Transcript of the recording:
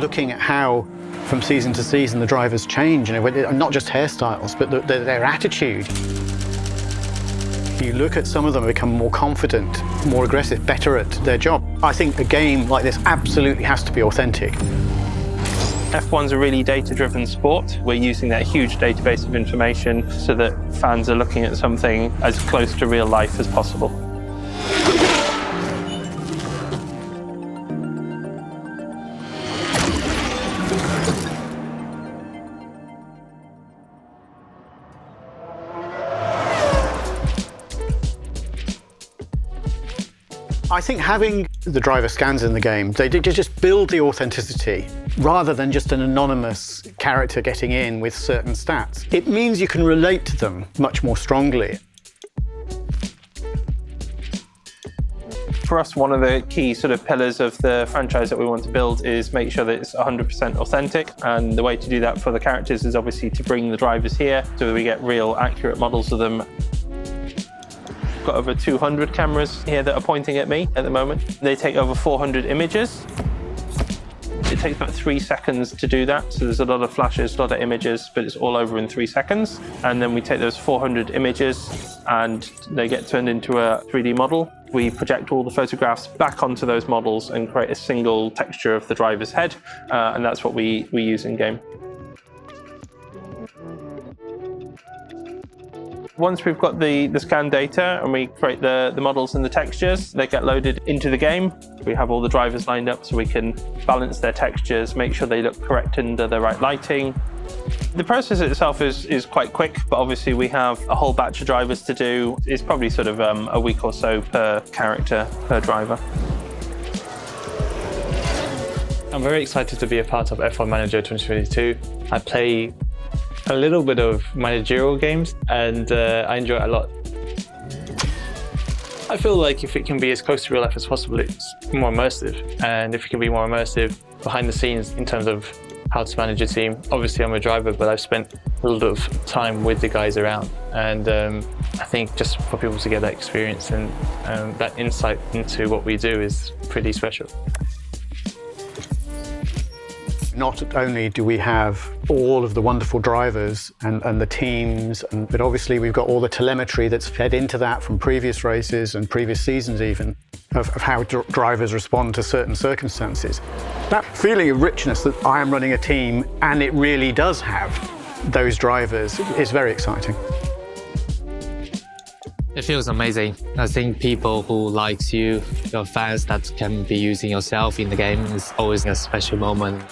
looking at how from season to season the drivers change, not just hairstyles, but their attitude. You look at some of them become more confident, more aggressive, better at their job. I think a game like this absolutely has to be authentic. F1's a really data-driven sport. We're using that huge database of information so that fans are looking at something as close to real life as possible. I think having the driver scans in the game, they just build the authenticity rather than just an anonymous character getting in with certain stats. It means you can relate to them much more strongly. For us, one of the key sort of pillars of the franchise that we want to build is make sure that it's 100% authentic. And the way to do that for the characters is obviously to bring the drivers here so that we get real, accurate models of them. We've got over 200 cameras here that are pointing at me at the moment. They take over 400 images. It takes about 3 seconds to do that. So there's a lot of flashes, a lot of images, but it's all over in 3 seconds. And then we take those 400 images and they get turned into a 3D model. We project all the photographs back onto those models and create a single texture of the driver's head. And that's what we use in game. Once we've got the scan data and we create the models and the textures, they get loaded into the game. We have all the drivers lined up so we can balance their textures, make sure they look correct under the right lighting. The process itself is quite quick, but obviously we have a whole batch of drivers to do. It's probably sort of a week or so per character, per driver. I'm very excited to be a part of F1 Manager 2022. I play a little bit of managerial games and I enjoy it a lot. I feel like if it can be as close to real life as possible, it's more immersive. And if it can be more immersive behind the scenes in terms of how to manage a team. Obviously I'm a driver, but I've spent a lot of time with the guys around. And I think just for people to get that experience and that insight into what we do is pretty special. Not only do we have all of the wonderful drivers and the teams, but obviously we've got all the telemetry that's fed into that from previous races and previous seasons even, of how drivers respond to certain circumstances. That feeling of richness that I am running a team and it really does have those drivers is very exciting. It feels amazing. I think people who likes you, your fans that can be using yourself in the game is always a special moment.